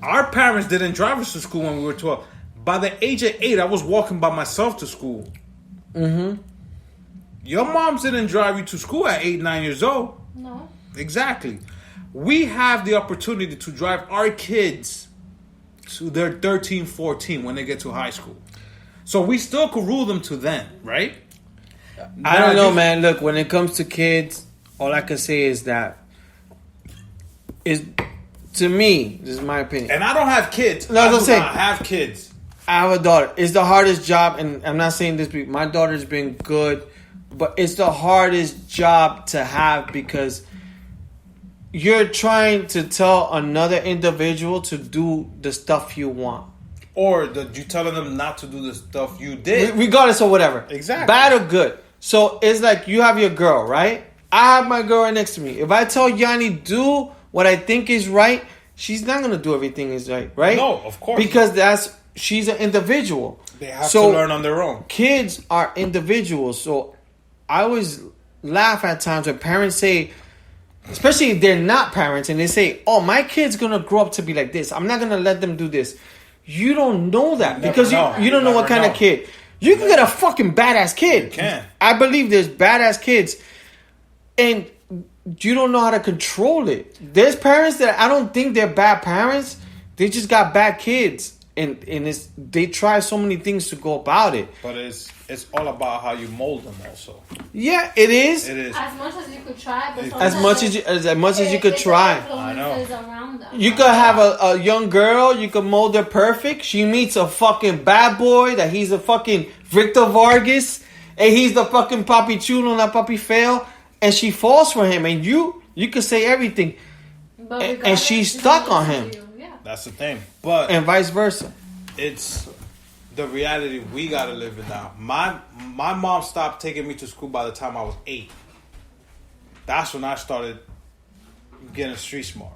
Our parents didn't drive us to school when we were 12. By the age of 8, I was walking by myself to school. Mm-hmm. Your moms didn't drive you to school at 8, 9 years old. No. Exactly. We have the opportunity to drive our kids to their 13, 14 when they get to high school. So we still could rule them to then, right? I don't know, man. Look, when it comes to kids, all I can say is that to me, this is my opinion. And I don't have kids. No, I was gonna say, I have kids. I have a daughter. It's the hardest job, and I'm not saying this. My daughter's been good, but it's the hardest job to have because you're trying to tell another individual to do the stuff you want. Or you telling them not to do the stuff you did. Regardless of whatever. Exactly. Bad or good. So it's like you have your girl, right? I have my girl right next to me. If I tell Yanni do what I think is right, she's not going to do everything is right? No, of course. Because she's an individual. They have to learn on their own. Kids are individuals. So I always laugh at times when parents say, especially if they're not parents, and they say, oh, my kid's going to grow up to be like this. I'm not going to let them do this. You don't know that because you don't know what kind of kid. You can get a fucking badass kid. You can. I believe there's badass kids. And you don't know how to control it. There's parents that I don't think they're bad parents. They just got bad kids. And they try so many things to go about it. But it's all about how you mold them also. Yeah, it is. It is. As much as you could try, but as much as you could try. I know. You could have a young girl, you could mold her perfect. She meets a fucking bad boy that he's a fucking Victor Vargas and he's the fucking papi chulo and that papi fail, and she falls for him, and you could say everything. And she's stuck on him. That's the thing. But and vice versa. It's the reality we gotta live in now. My mom stopped taking me to school by the time I was 8. That's when I started getting street smart.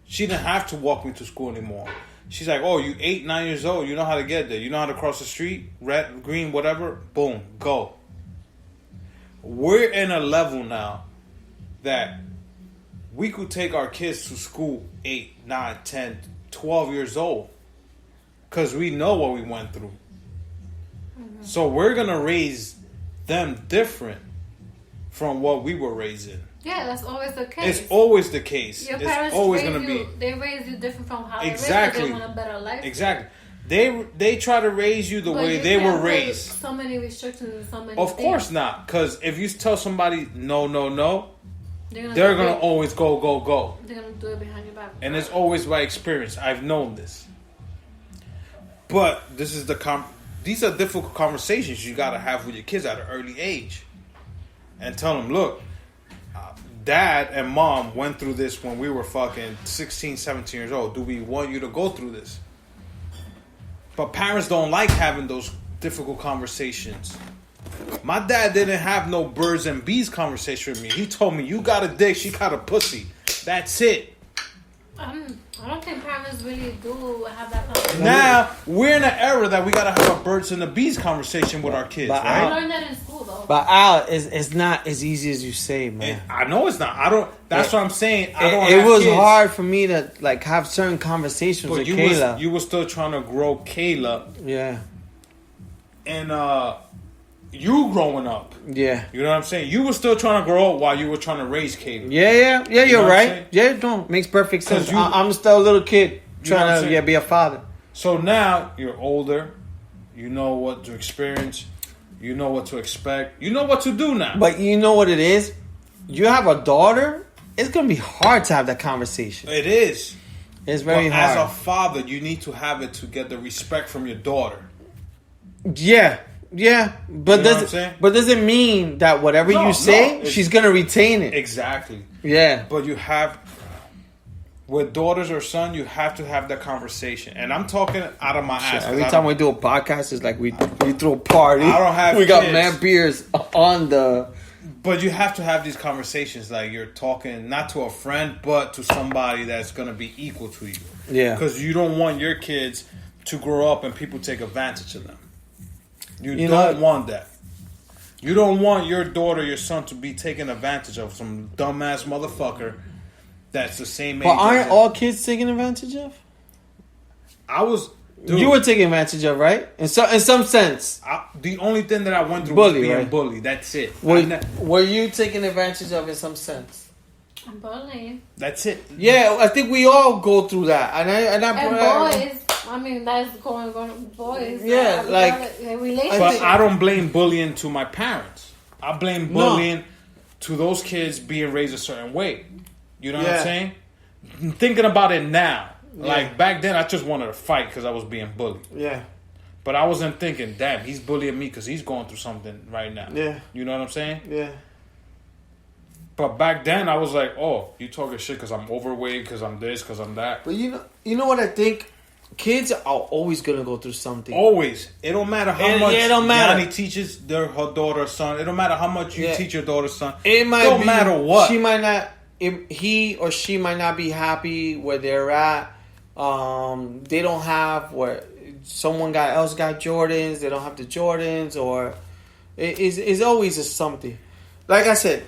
She didn't have to walk me to school anymore. She's like, oh, you 8, 9 years old, you know how to get there. You know how to cross the street, red, green, whatever. Boom, go. We're in a level now that we could take our kids to school 8, 9, 10, 12 years old. Because we know what we went through. Mm-hmm. So we're going to raise them different from what we were raised in. Yeah, that's always the case. It's always the case. Your it's parents always going to be. They raise you different from how exactly. they want a better life. Exactly. They try to raise you the way they were raised. So many restrictions and so many Of things. course not. Because if you tell somebody no, they're going to always go. They're going to do it behind your back. And it's always by experience. I've known this. But this is these are difficult conversations you got to have with your kids at an early age. And tell them, look, Dad and Mom went through this when we were fucking 16, 17 years old. Do we want you to go through this? But parents don't like having those difficult conversations. My dad didn't have no birds and bees conversation with me. He told me, you got a dick, she got a pussy. That's it. I don't think parents really do have that conversation. Now, we're in an era that we got to have a birds and the bees conversation with our kids, right? I learned that in school, though. But Al, it's not as easy as you say, man. I know it's not. That's what I'm saying. It was hard for me to like have certain conversations with Kayla. You were still trying to grow Kayla. Yeah. And you growing up. Yeah. You know what I'm saying? You were still trying to grow up while you were trying to raise Kayla. Yeah, you're right. Yeah, no, makes perfect sense. I'm still a little kid trying to be a father. So now you're older. You know what to experience. You know what to expect. You know what to do now. But you know what it is? You have a daughter, it's going to be hard to have that conversation. It is. It's very hard. As a father, you need to have it to get the respect from your daughter. Yeah, but does it mean that whatever you say, she's gonna retain it? Exactly. Yeah. But you have, with daughters or son, you have to have that conversation. And I'm talking out of my ass. Every time we do a podcast, it's like we throw a party. I don't have. We got mad beers on the. But you have to have these conversations, like you're talking not to a friend, but to somebody that's gonna be equal to you. Yeah. Because you don't want your kids to grow up and people take advantage of them. You don't want that. You don't want your daughter, your son to be taken advantage of some dumbass motherfucker that's the same age. But aren't all kids taken advantage of? I was. Dude, you were taken advantage of, right? In some sense. The only thing that I went through Bully, was being right? bullied. That's it. Were you taken advantage of in some sense? Bullying. That's it. Yeah, I think we all go through that, And boys. I mean, that's going boys. Yeah, like. But I don't blame bullying to my parents. I blame bullying to those kids being raised a certain way. You know what I'm saying? Thinking about it now. Like, back then, I just wanted to fight because I was being bullied. Yeah. But I wasn't thinking, damn, he's bullying me because he's going through something right now. Yeah. You know what I'm saying? Yeah. But back then, I was like, oh, you talking shit because I'm overweight, because I'm this, because I'm that. But you know what I think? Kids are always going to go through something. Always. It don't matter how much it don't matter. Yanni teaches her daughter or son. It don't matter how much you teach your daughter or son. It might don't matter what. She might not... he or she might not be happy where they're at. They don't have where someone else got Jordans. They don't have the Jordans, or it's always a something. Like I said,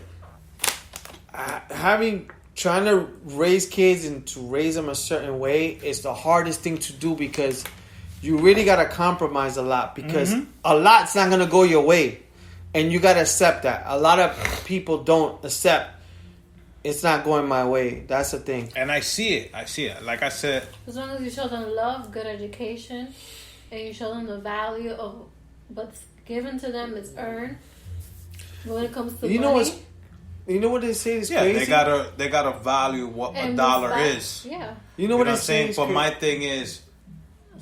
trying to raise kids and to raise them a certain way is the hardest thing to do because you really gotta compromise a lot because a lot's not gonna go your way, and you gotta accept that. A lot of people don't accept. It's not going my way. That's the thing. And I see it. Like I said. As long as you show them love, good education, and you show them the value of what's given to them is earned. When it comes to money. You know what they say is crazy? crazy? They gotta value what and a dollar is. Yeah. You know what I'm saying? But my thing is,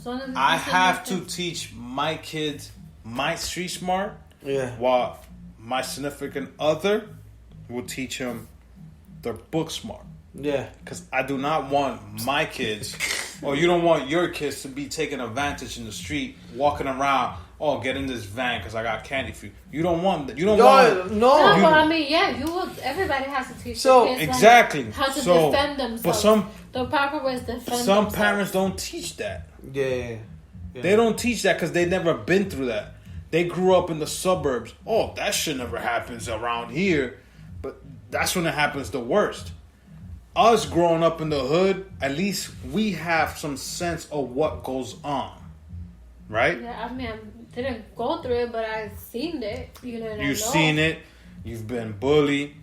I have to teach my kids my street smart. Yeah. While my significant other will teach them their book smart. Yeah. Because I do not want my kids, or you don't want your kids to be taking advantage in the street, walking around. Oh, get in this van because I got candy for you. You don't want that. You don't want. No, but I mean, yeah, you will. Everybody has to teach their kids exactly how to defend themselves. But the proper way is defend themselves. Some parents don't teach that. Yeah. They don't teach that because they never been through that. They grew up in the suburbs. Oh, that shit never happens around here. But that's when it happens the worst. Us growing up in the hood, at least we have some sense of what goes on. Right? Yeah, I mean, I didn't go through it, but I've seen it. You've seen it. You've been bullied.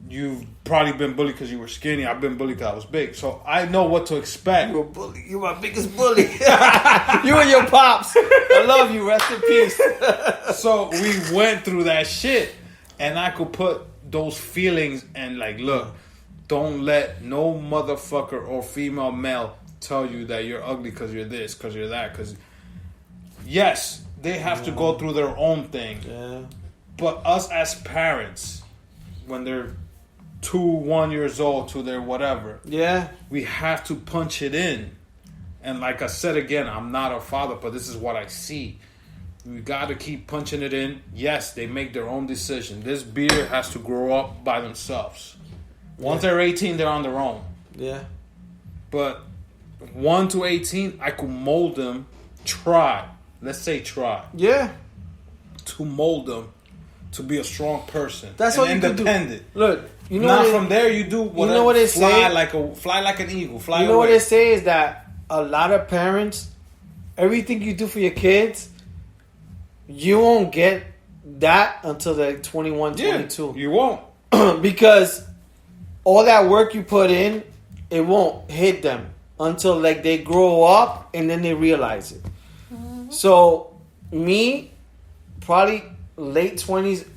You've probably been bullied because you were skinny. I've been bullied because I was big. So I know what to expect. You're a bully. You're my biggest bully. You and your pops. I love you. Rest in peace. So we went through that shit. And I could put those feelings and like, look, don't let no motherfucker or female male tell you that you're ugly because you're this, because you're that. Because, yes, they have to go through their own thing. Yeah. But us as parents, when they're 1 years old to their whatever, we have to punch it in. And like I said again, I'm not a father, but this is what I see. We got to keep punching it in. Yes, they make their own decision. This beer has to grow up by themselves. Once they're 18, they're on their own. Yeah. But 1 to 18, I could mold them. Let's say try. Yeah. To mold them to be a strong person. That's what you can do. Independent. Look, you know. Not from there. You do whatever. You know what they say? Fly like an eagle. Fly. You know what they say is that a lot of parents, everything you do for your kids, you won't get that until they're 21, 22. You won't. Because all that work you put in, it won't hit them until like they grow up and then they realize it. Mm-hmm. So me, probably late 20s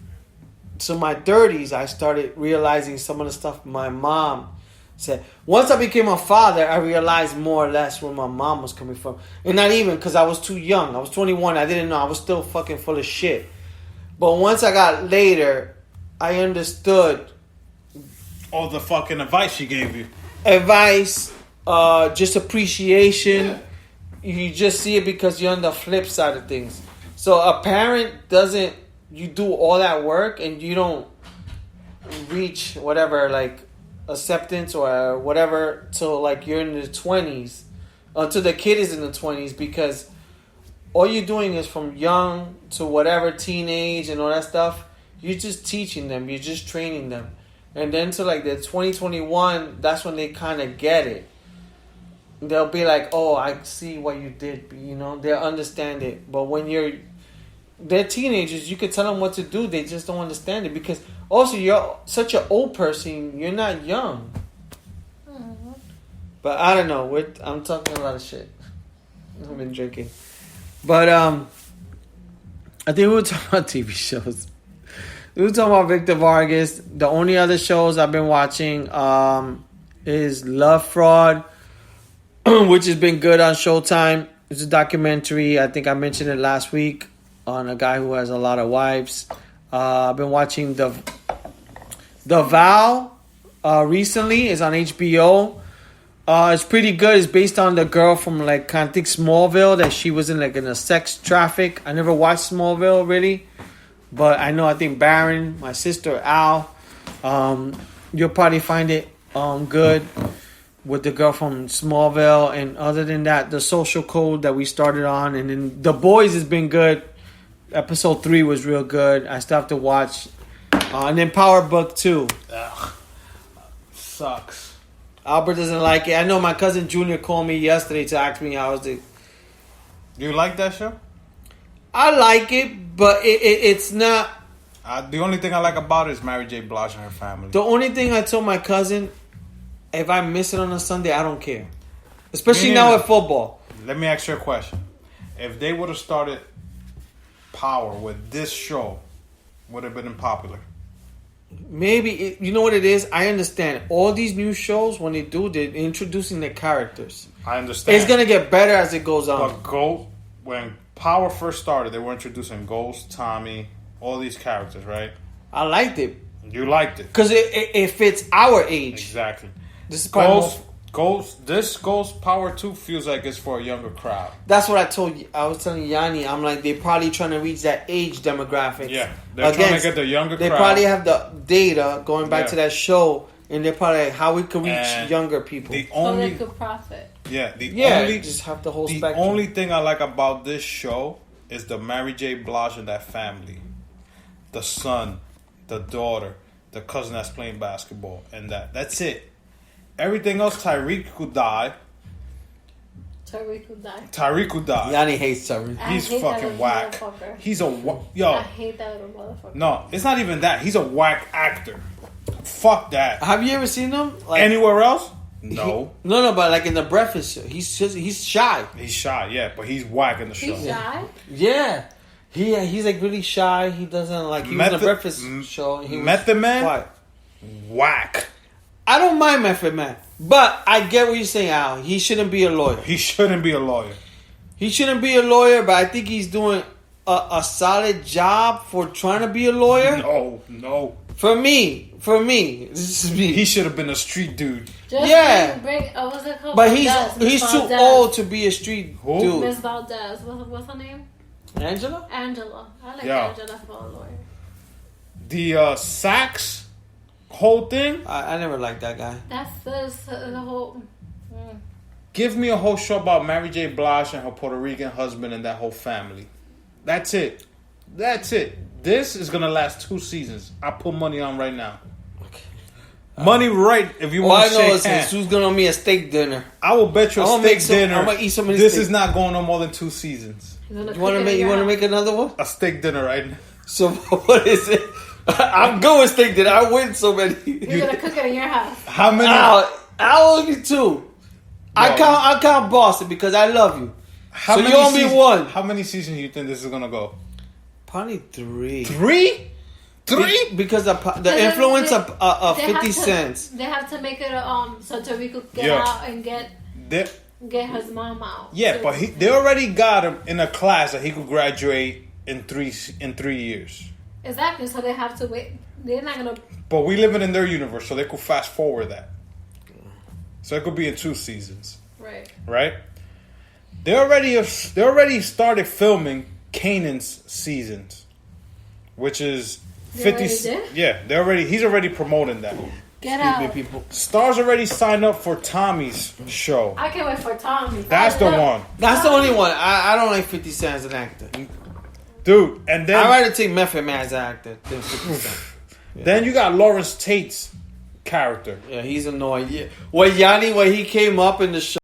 to my 30s, I started realizing some of the stuff my mom said. Once I became a father, I realized more or less where my mom was coming from. And not even because I was too young. I was 21. I didn't know. I was still fucking full of shit. But once I got later, I understood. All the fucking advice she gave you. Advice, just appreciation. Yeah. You just see it because you're on the flip side of things. So a parent doesn't, you do all that work and you don't reach whatever, like, acceptance or whatever till like you're in the 20s, until the kid is in the 20s, because all you're doing is from young to whatever teenage and all that stuff, you're just teaching them, you're just training them. And then to like the 2021, that's when they kind of get it. they'll be like, "Oh, I see what you did." You know, they'll understand it. But when they're teenagers, you can tell them what to do. They just don't understand it because also you're such an old person. You're not young. Mm-hmm. But I don't know. I'm talking a lot of shit. I've been drinking, but I think we were talking about TV shows. We were talking about Victor Vargas. The only other shows I've been watching is Love Fraud, which has been good on Showtime. It's a documentary. I think I mentioned it last week on a guy who has a lot of wives. I've been watching The Vow recently. It's on HBO. It's pretty good. It's based on the girl from I think Smallville that she was in a sex traffic. I never watched Smallville really, but I think Baron, my sister Al, you'll probably find it good with the girl from Smallville. And other than that, The Social Code that we started on, and then The Boys has been good. Episode 3 was real good. I still have to watch, and then Power Book 2. Ugh. Sucks. Albert doesn't like it. I know my cousin Junior called me yesterday to ask me how was it. You like that show? I like it, but it's not. The only thing I like about it is Mary J. Blige and her family. The only thing I told my cousin, if I miss it on a Sunday, I don't care. Especially now with football. Let me ask you a question. If they would have started Power with this show, would it have been popular? Maybe, you know what it is? I understand. All these new shows, when they're introducing the characters. I understand. It's going to get better as it goes on. But when Power first started, they were introducing Ghost, Tommy, all these characters, right? I liked it. You liked it. Because it fits our age. Exactly. This is Ghost Power 2 feels like it's for a younger crowd. That's what I told you. I was telling Yanni, I'm like, they're probably trying to reach that age demographic. Yeah, they're trying to get the younger crowd. They probably have the data going back to that show, and they're probably like, how we could reach younger people. So they could profit. Yeah, just have the whole spectrum. The only thing I like about this show is the Mary J. Blige and that family. The son, the daughter, the cousin that's playing basketball, and that's it. Everything else, Tyreek could die. Tyreek could die. Yanni hates Tyreek. He's fucking whack. He's a yo. I hate that little motherfucker. No, it's not even that. He's a whack actor. Fuck that. Have you ever seen him anywhere else? No. No, but in the Breakfast show, he's shy. He's shy, yeah, but he's whack in the show. He's shy. Yeah. He's really shy. He doesn't he was in the Breakfast show. Method Man. Whack. I don't mind Method Man, but I get what you're saying, Al. He shouldn't be a lawyer. He shouldn't be a lawyer. But I think he's doing a solid job for trying to be a lawyer. No. For me, this is me. He should have been a street dude. What's it called? But he's too old to be a street dude. Miss Valdez. What's her name? Angela. I like Angela for a lawyer. The sax whole thing. I never liked that guy. That's the whole. Give me a whole show about Mary J. Blige and her Puerto Rican husband and that whole family. That's it. This is gonna last 2 seasons. I put money on right now. Okay. Money right if you want to shake hands. Who's gonna me a steak dinner? I will bet you a steak dinner. I'm gonna eat some of this steak. Is not going on more than 2 seasons. You want to make another one? A steak dinner right now. So what is it? I'm good with steak dinner. I win so many. You're gonna cook it in your house. How many? I'll only 2. No. I count Boston because I love you. So you owe me 1. How many seasons do you think this is gonna go? Probably 3. 3? 3? Because the influence of 50 cents. They have to make it so Tariq could get out and get his mom out. Yeah, so but they already got him in a class that he could graduate in 3 years. Exactly. So they have to wait. They're not gonna. But we live in their universe, so they could fast forward that. So it could be in 2 seasons. Right. They already started filming Kanan's seasons, which is 50. He's already promoting that. Get out, people. Stars already signed up for Tommy's show. I can't wait for Tommy. That's the one. That's the only one. I don't like 50 Cent as an actor, dude. And then I'd rather take Method Man as an actor than 50 Cent. Then you got Lawrence Tate's character. Yeah, he's annoying. Yeah, when he came up in the show.